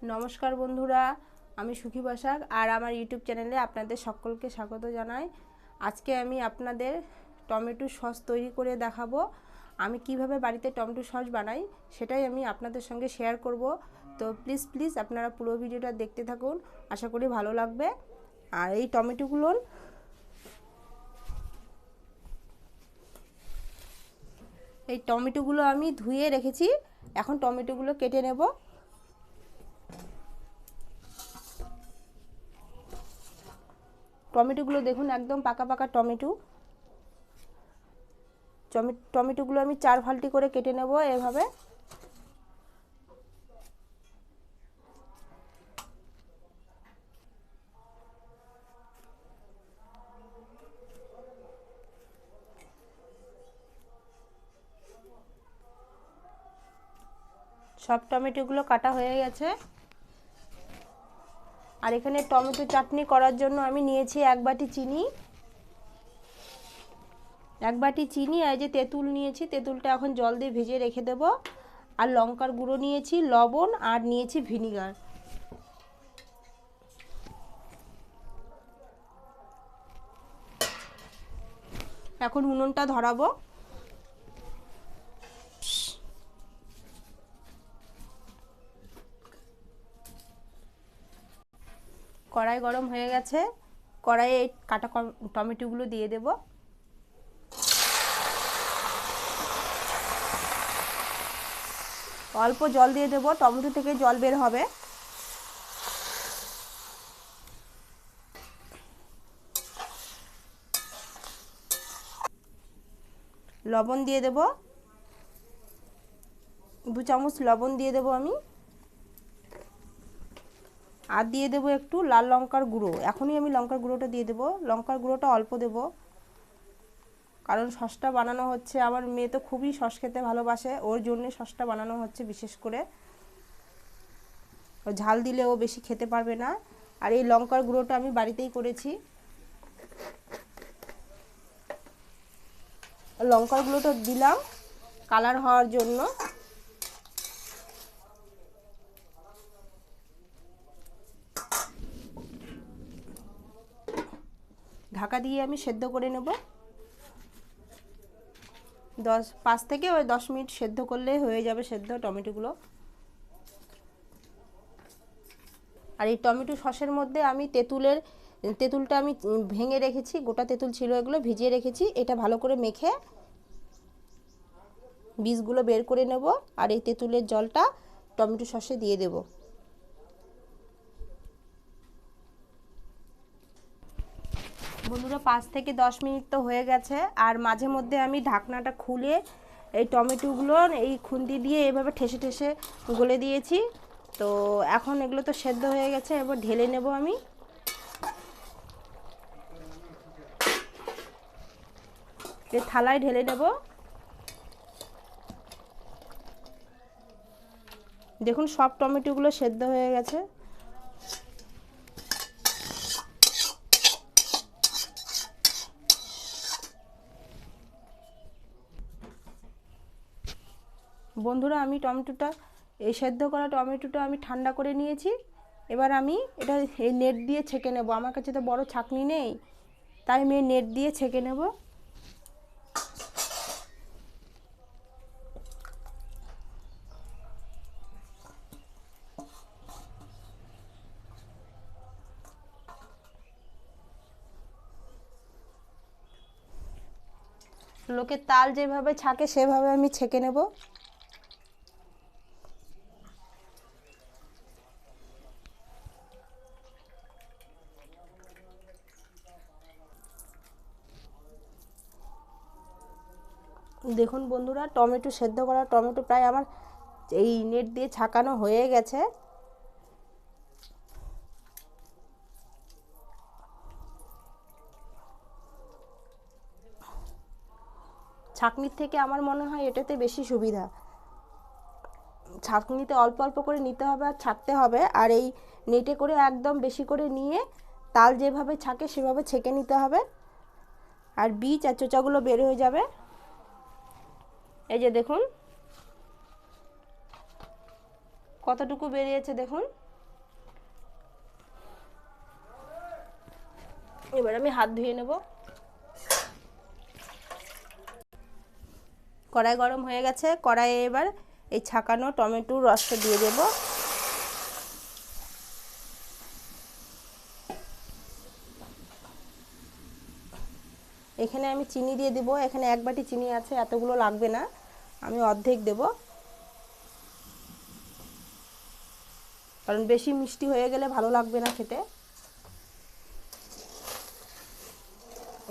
নমস্কার বন্ধুরা, আমি সুখী বসাক আর আমার ইউটিউব চ্যানেলে আপনাদের সকলকে স্বাগত জানাই। আজকে আমি আপনাদের টমেটো সস তৈরি করে দেখাবো। আমি কিভাবে বাড়িতে টমেটো সস বানাই সেটাই আমি আপনাদের সঙ্গে শেয়ার করব। তো প্লিজ আপনারা পুরো ভিডিওটা দেখতে থাকুন, আশা করি ভালো লাগবে। আর এই টমেটোগুলো আমি ধুয়ে রেখেছি। এখন টমেটোগুলো কেটে নেব। টমেটোগুলো দেখুন, একদম পাকা পাকা টমেটোগুলো আমি 4 ফাল্টি করে কেটে নেব এভাবে। সব টমেটোগুলো কাটা হয়ে গেছে। আর এখানে টমেটো চাটনি করার জন্য আমি নিয়েছি 1 বাটি চিনি। 1 বাটি চিনি আর যে তেঁতুল নিয়েছি, তেঁতুলটা এখন জল দিয়ে ভেজে রেখে দেব। আর লঙ্কার গুঁড়ো নিয়েছি, লবণ আর নিয়েছি ভিনিগার। এখন উনুনটা ধরাবো। কড়াই গরম হয়ে গেছে। কড়াইয়ে কাটা টমেটোগুলো দিয়ে দেব। অল্প জল দিয়ে দেব, টমেটো থেকে জল বের হবে। লবণ দিয়ে দেব, 2 চামচ লবণ দিয়ে দেব আমি। আর দিয়ে দেব একটু লাল লঙ্কার গুঁড়ো। এখনই আমি লঙ্কার গুঁড়োটা দিয়ে দেব। লঙ্কার গুঁড়োটা অল্প দেব, কারণ সসটা বানানো হচ্ছে। আমার মেয়ে তো খুবই সস খেতে ভালোবাসে, ওর জন্য সসটা বানানো হচ্ছে বিশেষ করে। ঝাল দিলে ও বেশি খেতে পারবে না। আর এই লঙ্কার গুঁড়োটা আমি বাড়িতেই করেছি। লঙ্কার গুঁড়োটা দিলাম কালার হওয়ার জন্য। ঢাকা দিয়ে আমি সেদ্ধ করে নেব। 5 থেকে 10 মিনিট সেদ্ধ করলে হয়ে যাবে সেদ্ধ টমেটোগুলো। আর এই টমেটো সসের মধ্যে আমি তেঁতুলটা আমি ভেঙে রেখেছি, গোটা তেঁতুল ছিল, এগুলো ভিজিয়ে রেখেছি। এটা ভালো করে মেখে বীজগুলো বের করে নেব। আর এই তেঁতুলের জলটা টমেটো সসে দিয়ে দেব। বন্ধুরা, 5 থেকে 10 মিনিট তো হয়ে গেছে। আর মাঝে মধ্যে আমি ঢাকনাটা খুলে এই টমেটোগুলো এই খুন্তি দিয়ে এভাবে ঠেসে ঠেসে গলে দিয়েছি। তো এখন এগুলো তো সেদ্ধ হয়ে গেছে, এবার ঢেলে নেব আমি। এই থালায় ঢেলে নেব। দেখুন সব টমেটোগুলো সেদ্ধ হয়ে গেছে। বন্ধুরা, আমি এই সেদ্ধ করা টমেটোটা আমি ঠান্ডা করে নিয়েছি। এবার আমি এটা এই নেট দিয়ে ছেঁকে নেব। আমার কাছে তো বড় ছাঁকনি নেই, তাই আমি নেট দিয়ে ছেঁকে নেব। লোকের তাল যেভাবে ছাঁকে সেভাবে আমি ছেঁকে নেব। দেখুন বন্ধুরা, টমেটো সেদ্ধ করা টমেটো প্রায় আমার এই নেট দিয়ে ছাকানো হয়ে গেছে। ছাঁকনির থেকে আমার মনে হয় এটাতে বেশি সুবিধা। ছাঁকনিতে অল্প অল্প করে নিতে হবে আর ছাঁকতে হবে। আর এই নেটে করে একদম বেশি করে নিয়ে তাল যেভাবে ছাঁকে সেভাবে ছেঁকে নিতে হবে। আর বীজ আর চোচাগুলো বের হয়ে যাবে। এই যে দেখুন কতটুকু বেরিয়েছে দেখুন। এবার আমি হাত ধুয়ে নেব। কড়াই গরম হয়ে গেছে, কড়াইয়ে এবার এই ছাকানো টমেটোর রসটা দিয়ে দেব। এখানে আমি চিনি দিয়ে দেব। এখানে 1 বাটি চিনি আছে, এতগুলো লাগবে না, আমি অর্ধেক দেব, কারণ বেশি মিষ্টি হয়ে গেলে ভালো লাগবে না খেতে।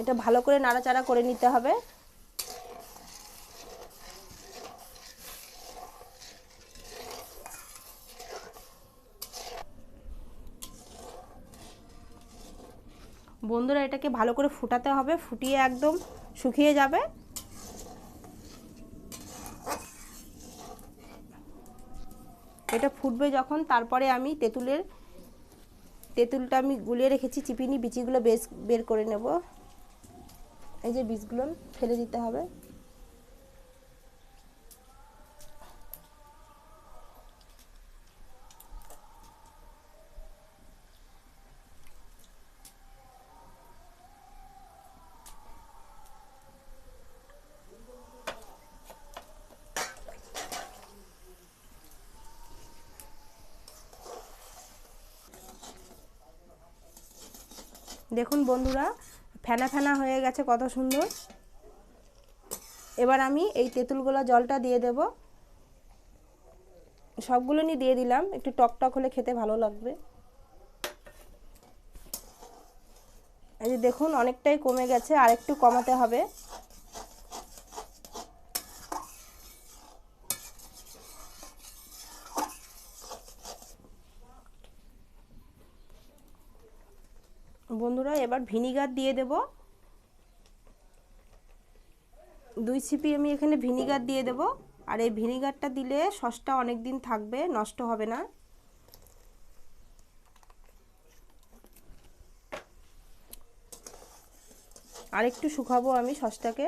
এটা ভালো করে নাড়াচাড়া করে নিতে হবে। বন্ধুরা, এটাকে ভালো করে ফুটাতে হবে, ফুটিয়ে একদম শুকিয়ে যাবে। এটা ফুটবে যখন, তারপরে আমি তেঁতুলটা আমি গুলিয়ে রেখেছি, চিপিনি বিচিগুলো বের করে নেব। এই যে বীজগুলো ফেলে দিতে হবে। দেখুন বন্ধুরা, ফেনা ফেনা হয়ে গেছে কত সুন্দর। এবার আমি এই তেঁতুলগুলো জলটা দিয়ে দেব। সবগুলো নিয়ে দিয়ে দিলাম, একটু টক টক হলে খেতে ভালো লাগবে। এই যে দেখুন অনেকটাই কমে গেছে, আর একটু কমাতে হবে। বন্ধুরা, এবার ভিনিগার দিয়ে দেব। 2 চিপি আমি এখানে ভিনিগার দিয়ে দেব। আর এই ভিনিগারটা দিলে সসটা অনেক দিন থাকবে, নষ্ট হবে না। আর একটু শুকাবো আমি সসটাকে।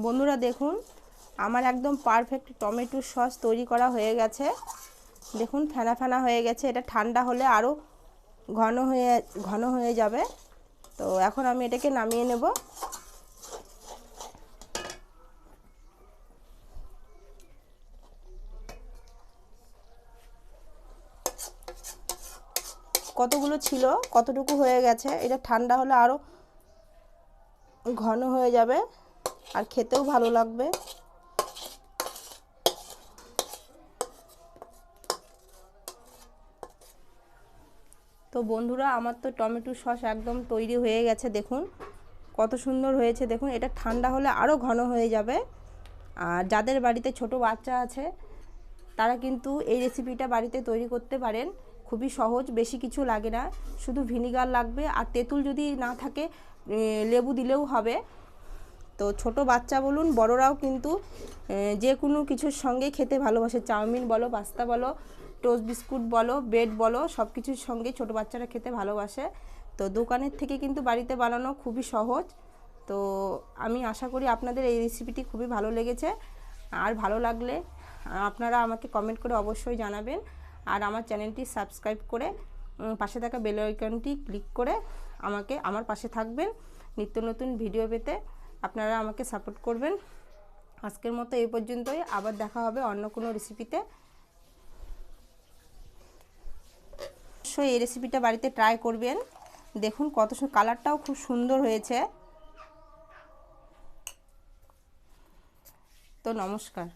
বন্ধুরা দেখুন, আমার একদম পারফেক্ট টমেটো সস তৈরি করা হয়ে গেছে। দেখুন ফেনা ফেনা হয়ে গেছে। এটা ঠান্ডা হলে আরও ঘন হয়ে যাবে। তো এখন আমি এটাকে নামিয়ে নেব। কতগুলো ছিল, কতটুকু হয়ে গেছে। এটা ঠান্ডা হলে আরও ঘন হয়ে যাবে আর খেতেও ভালো লাগবে। তো বন্ধুরা, আমার তো টমেটো সস একদম তৈরি হয়ে গেছে। দেখুন কত সুন্দর হয়েছে। দেখুন এটা ঠান্ডা হলে আরও ঘন হয়ে যাবে। আর যাদের বাড়িতে ছোট বাচ্চা আছে তারা কিন্তু এই রেসিপিটা বাড়িতে তৈরি করতে পারেন। খুবই সহজ, বেশি কিছু লাগে না, শুধু ভিনিগার লাগবে। আর তেঁতুল যদি না থাকে লেবু দিলেও হবে। তো ছোট বাচ্চা বলুন বড়রাও কিন্তু যে কোনো কিছুর সঙ্গে খেতে ভালোবাসে। চাউমিন বলো, পাস্তা বলো, টোস্ট বিস্কুট বলো, ব্রেড বলো, সব কিছুর সঙ্গে ছোট বাচ্চারা খেতে ভালোবাসে। তো দোকানের থেকে কিন্তু বাড়িতে বানানো খুবই সহজ। তো আমি আশা করি আপনাদের এই রেসিপিটি খুবই ভালো লেগেছে। আর ভালো লাগলে আপনারা আমাকে কমেন্ট করে অবশ্যই জানাবেন। আর আমার চ্যানেলটি সাবস্ক্রাইব করে পাশে থাকা বেল আইকনটি ক্লিক করে আমার পাশে থাকবেন। নিত্য নতুন ভিডিও পেতে আপনারা আমাকে সাপোর্ট করবেন। আজকের মতো এই পর্যন্তই, আবার দেখা হবে অন্য কোনো রেসিপিতে। অবশ্যই এই রেসিপিটা বাড়িতে ট্রাই করবেন। দেখুন কত কালারটাও খুব সুন্দর হয়েছে। তো নমস্কার।